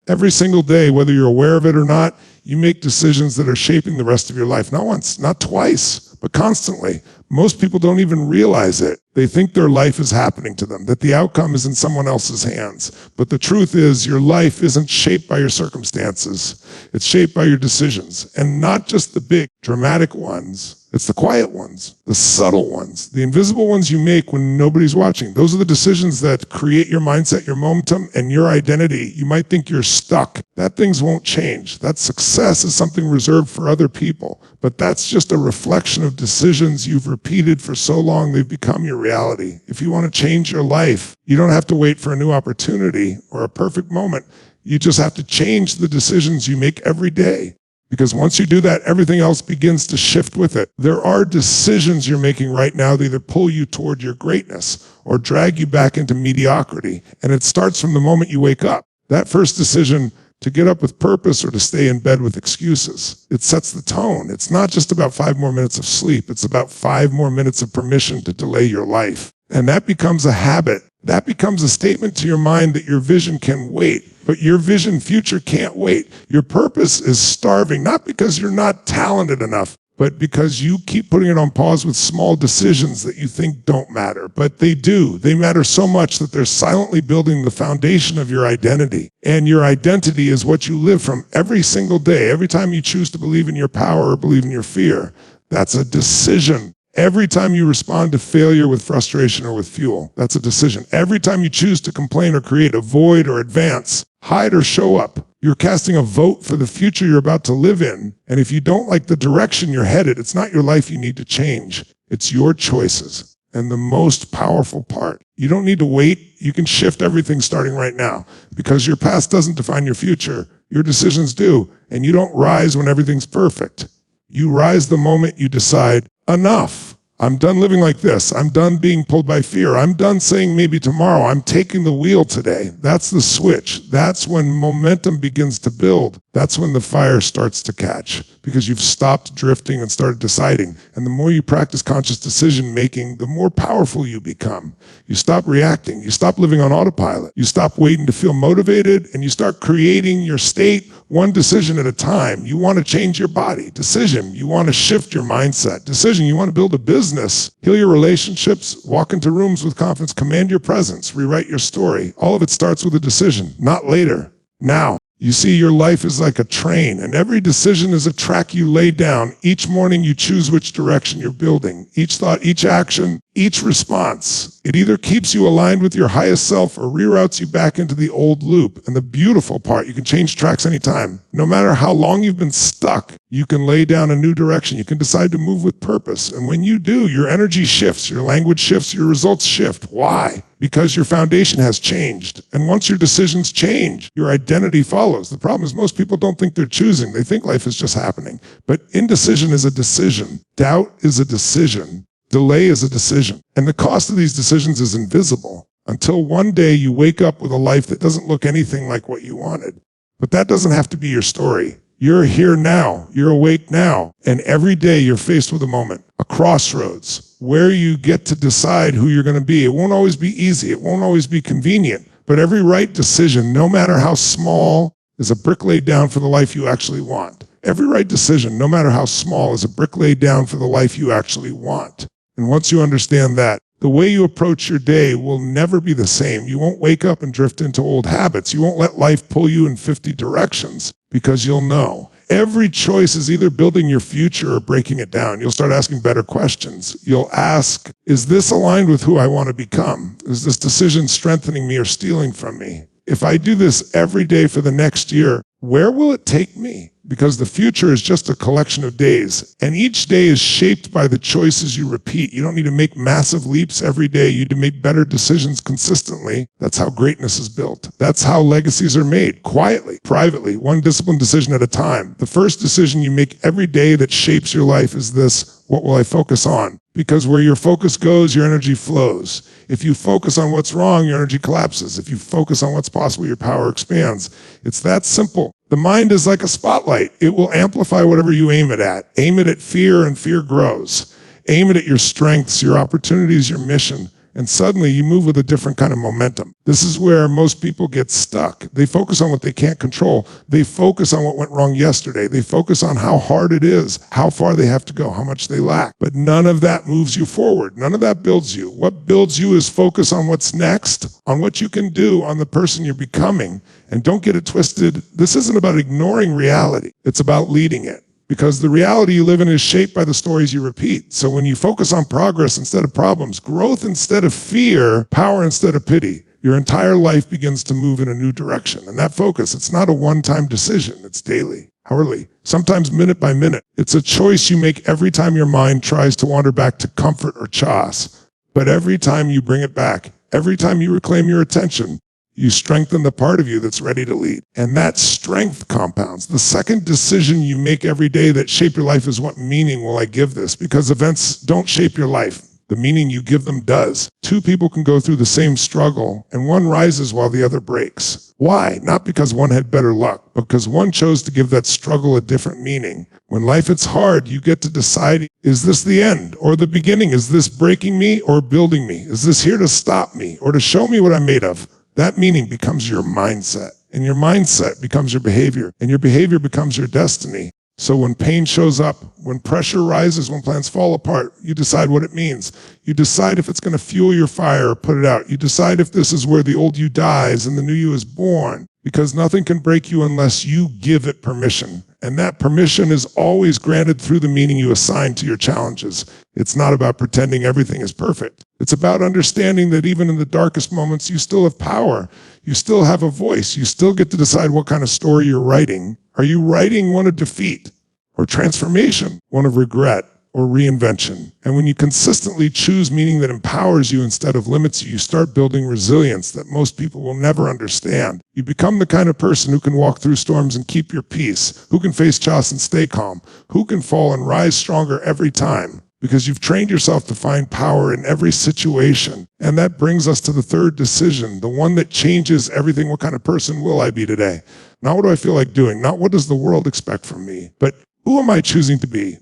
Every single day, whether you're aware of it or not, you make decisions that are shaping the rest of your life. Not once, not twice, but constantly. Most people don't even realize it. They think their life is happening to them, that the outcome is in someone else's hands. But the truth is, your life isn't shaped by your circumstances. It's shaped by your decisions. And not just the big, dramatic ones. It's the quiet ones, the subtle ones, the invisible ones you make when nobody's watching. Those are the decisions that create your mindset, your momentum, and your identity. You might think you're stuck. That things won't change. That success is something reserved for other people. But that's just a reflection of decisions you've repeated for so long they've become your reality. If you want to change your life, you don't have to wait for a new opportunity or a perfect moment. You just have to change the decisions you make every day. Because once you do that, everything else begins to shift with it. There are decisions you're making right now that either pull you toward your greatness or drag you back into mediocrity. And it starts from the moment you wake up. That first decision to get up with purpose or to stay in bed with excuses. It sets the tone. It's not just about 5 more minutes of sleep. It's about 5 more minutes of permission to delay your life. And that becomes a habit. That becomes a statement to your mind that your vision can wait. But your vision future can't wait. Your purpose is starving, not because you're not talented enough, but because you keep putting it on pause with small decisions that you think don't matter. But they do. They matter so much that they're silently building the foundation of your identity. And your identity is what you live from every single day. Every time you choose to believe in your power or believe in your fear, that's a decision. Every time you respond to failure with frustration or with fuel, that's a decision. Every time you choose to complain or create, avoid or advance, hide or show up, you're casting a vote for the future you're about to live in. And if you don't like the direction you're headed, it's not your life you need to change. It's your choices. And the most powerful part, you don't need to wait. You can shift everything starting right now because your past doesn't define your future. Your decisions do. And you don't rise when everything's perfect. You rise the moment you decide, enough. I'm done living like this. I'm done being pulled by fear. I'm done saying maybe tomorrow. I'm taking the wheel today. That's the switch. That's when momentum begins to build. That's when the fire starts to catch because you've stopped drifting and started deciding. And the more you practice conscious decision making, the more powerful you become. You stop reacting. You stop living on autopilot. You stop waiting to feel motivated and you start creating your state one decision at a time. You want to change your body. Decision. You want to shift your mindset. Decision. You want to build a business, heal your relationships, walk into rooms with confidence, command your presence, rewrite your story. All of it starts with a decision, not later. Now. You see, your life is like a train, and every decision is a track you lay down. Each morning you choose which direction you're building. Each thought, each action, each response. It either keeps you aligned with your highest self or reroutes you back into the old loop. And the beautiful part, you can change tracks anytime. No matter how long you've been stuck, you can lay down a new direction. You can decide to move with purpose. And when you do, your energy shifts, your language shifts, your results shift. Why? Because your foundation has changed. And once your decisions change, your identity follows. The problem is most people don't think they're choosing. They think life is just happening. But indecision is a decision. Doubt is a decision. Delay is a decision. And the cost of these decisions is invisible until one day you wake up with a life that doesn't look anything like what you wanted. But that doesn't have to be your story. You're here now. You're awake now. And every day you're faced with a moment, a crossroads, where you get to decide who you're going to be. It won't always be easy. It won't always be convenient. But every right decision, no matter how small, is a brick laid down for the life you actually want. Every right decision, no matter how small, is a brick laid down for the life you actually want. And once you understand that, the way you approach your day will never be the same. You won't wake up and drift into old habits. You won't let life pull you in 50 directions because you'll know. Every choice is either building your future or breaking it down. You'll start asking better questions. You'll ask, is this aligned with who I want to become? Is this decision strengthening me or stealing from me? If I do this every day for the next year, where will it take me? Because the future is just a collection of days, and each day is shaped by the choices you repeat. You don't need to make massive leaps every day. You need to make better decisions consistently. That's how greatness is built. That's how legacies are made, quietly, privately, one disciplined decision at a time. The first decision you make every day that shapes your life is this: what will I focus on? Because where your focus goes, your energy flows. If you focus on what's wrong, your energy collapses. If you focus on what's possible, your power expands. It's that simple. The mind is like a spotlight. It will amplify whatever you aim it at. Aim it at fear and fear grows. Aim it at your strengths, your opportunities, your mission, And suddenly you move with a different kind of momentum. This is where most people get stuck. They focus on what they can't control. They focus on what went wrong yesterday. They focus on how hard it is, how far they have to go, how much they lack. But none of that moves you forward. None of that builds you. What builds you is focus on what's next, on what you can do, on the person you're becoming. And don't get it twisted. This isn't about ignoring reality. It's about leading it. Because the reality you live in is shaped by the stories you repeat. So when you focus on progress instead of problems, growth instead of fear, power instead of pity, your entire life begins to move in a new direction. And that focus, it's not a one-time decision. It's daily, hourly, sometimes minute by minute. It's a choice you make every time your mind tries to wander back to comfort or chaos. But every time you bring it back, every time you reclaim your attention, you strengthen the part of you that's ready to lead. And that strength compounds. The second decision you make every day that shape your life is, what meaning will I give this? Because events don't shape your life. The meaning you give them does. Two people can go through the same struggle and one rises while the other breaks. Why? Not because one had better luck, but because one chose to give that struggle a different meaning. When life hits hard, you get to decide, is this the end or the beginning? Is this breaking me or building me? Is this here to stop me or to show me what I'm made of? That meaning becomes your mindset, and your mindset becomes your behavior, and your behavior becomes your destiny. So when pain shows up, when pressure rises, when plans fall apart, you decide what it means. You decide if it's going to fuel your fire or put it out. You decide if this is where the old you dies and the new you is born, because nothing can break you unless you give it permission. And that permission is always granted through the meaning you assign to your challenges. It's not about pretending everything is perfect. It's about understanding that even in the darkest moments, you still have power. You still have a voice. You still get to decide what kind of story you're writing. Are you writing one of defeat or transformation, one of regret or reinvention? And when you consistently choose meaning that empowers you instead of limits you, you start building resilience that most people will never understand. You become the kind of person who can walk through storms and keep your peace, who can face chaos and stay calm, who can fall and rise stronger every time. Because you've trained yourself to find power in every situation. And that brings us to the third decision, the one that changes everything. What kind of person will I be today? Not what do I feel like doing? Not what does the world expect from me? But who am I choosing to be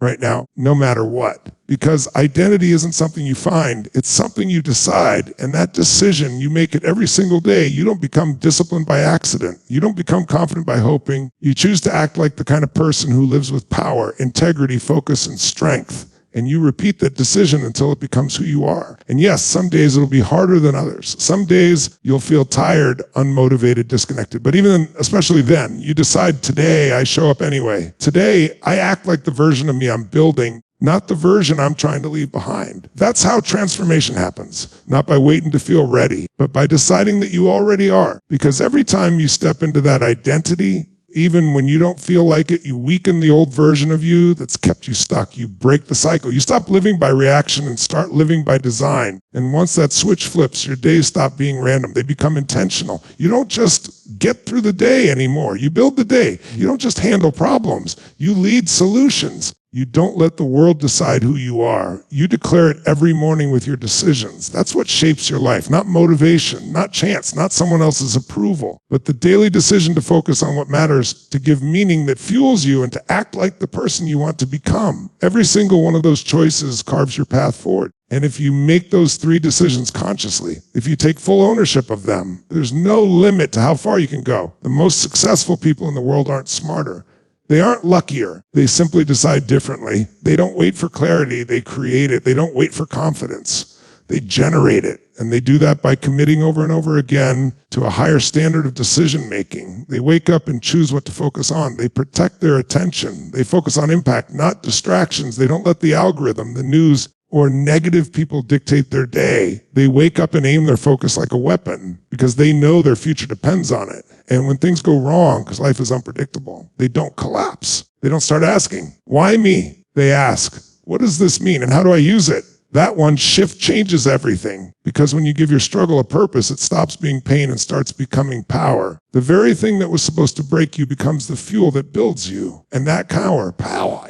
right now, no matter what? Because identity isn't something you find, it's something you decide. And that decision, you make it every single day. You don't become disciplined by accident. You don't become confident by hoping. You choose to act like the kind of person who lives with power, integrity, focus, and strength. And you repeat that decision until it becomes who you are. And yes, some days it'll be harder than others. Some days you'll feel tired, unmotivated, disconnected. But even then, especially then, you decide, today I show up anyway. Today I act like the version of me I'm building, not the version I'm trying to leave behind. That's how transformation happens. Not by waiting to feel ready, but by deciding that you already are. Because every time you step into that identity, even when you don't feel like it, you weaken the old version of you that's kept you stuck. You break the cycle. You stop living by reaction and start living by design. And once that switch flips, your days stop being random. They become intentional. You don't just get through the day anymore. You build the day. You don't just handle problems. You lead solutions. You don't let the world decide who you are. You declare it every morning with your decisions. That's what shapes your life, not motivation, not chance, not someone else's approval, but the daily decision to focus on what matters, to give meaning that fuels you, and to act like the person you want to become. Every single one of those choices carves your path forward. And if you make those three decisions consciously, if you take full ownership of them, there's no limit to how far you can go. The most successful people in the world aren't smarter. They aren't luckier. They simply decide differently. They don't wait for clarity. They create it. They don't wait for confidence. They generate it. And they do that by committing over and over again to a higher standard of decision making. They wake up and choose what to focus on. They protect their attention. They focus on impact, not distractions. They don't let the algorithm, the news, or negative people dictate their day. They wake up and aim their focus like a weapon because they know their future depends on it. And when things go wrong, because life is unpredictable, they don't collapse. They don't start asking, why me? They ask, what does this mean and how do I use it? That one shift changes everything, because when you give your struggle a purpose, it stops being pain and starts becoming power. The very thing that was supposed to break you becomes the fuel that builds you. And that power,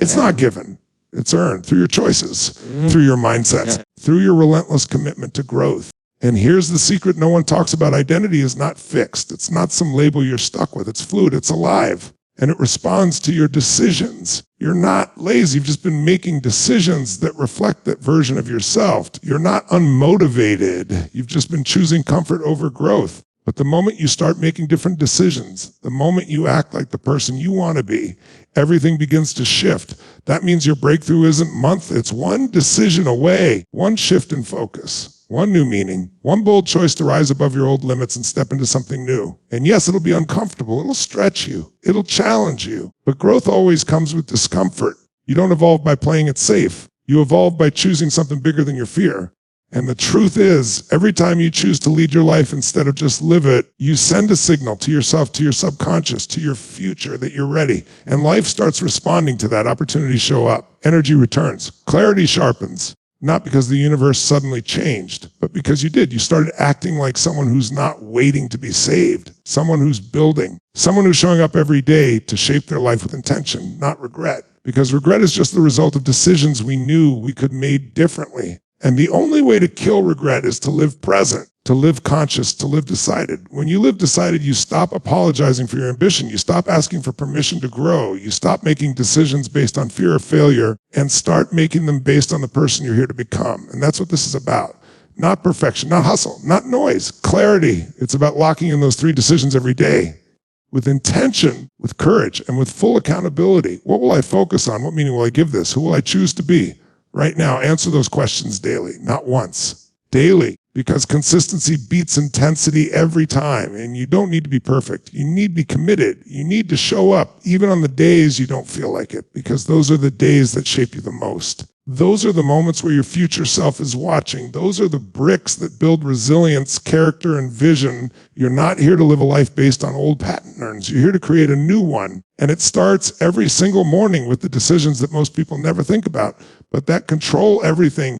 it's not given. It's earned through your choices, through your mindsets, through your relentless commitment to growth. And here's the secret no one talks about. Identity is not fixed. It's not some label you're stuck with. It's fluid. It's alive. and it responds to your decisions. You're not lazy. You've just been making decisions that reflect that version of yourself. You're not unmotivated. You've just been choosing comfort over growth. But the moment you start making different decisions, the moment you act like the person you want to be, everything begins to shift. That means your breakthrough isn't month, it's one decision away, one shift in focus, one new meaning, one bold choice to rise above your old limits and step into something new. And yes, it'll be uncomfortable, it'll stretch you, it'll challenge you, but growth always comes with discomfort. You don't evolve by playing it safe. You evolve by choosing something bigger than your fear. And the truth is, every time you choose to lead your life instead of just live it, you send a signal to yourself, to your subconscious, to your future that you're ready. And life starts responding to that. Opportunities show up. Energy returns. Clarity sharpens. Not because the universe suddenly changed, but because you did. You started acting like someone who's not waiting to be saved. Someone who's building. Someone who's showing up every day to shape their life with intention, not regret. Because regret is just the result of decisions we knew we could have made differently. And the only way to kill regret is to live present, to live conscious, to live decided. When you live decided, you stop apologizing for your ambition. You stop asking for permission to grow. You stop making decisions based on fear of failure and start making them based on the person you're here to become. And that's what this is about. Not perfection, not hustle, not noise, clarity. It's about locking in those 3 decisions every day with intention, with courage, and with full accountability. What will I focus on? What meaning will I give this? Who will I choose to be? Right now, answer those questions daily, not once. Daily, because consistency beats intensity every time, and you don't need to be perfect. You need to be committed. You need to show up, even on the days you don't feel like it, because those are the days that shape you the most. Those are the moments where your future self is watching. Those are the bricks that build resilience, character, and vision. You're not here to live a life based on old patterns. You're here to create a new one. And it starts every single morning with the decisions that most people never think about, but that control everything.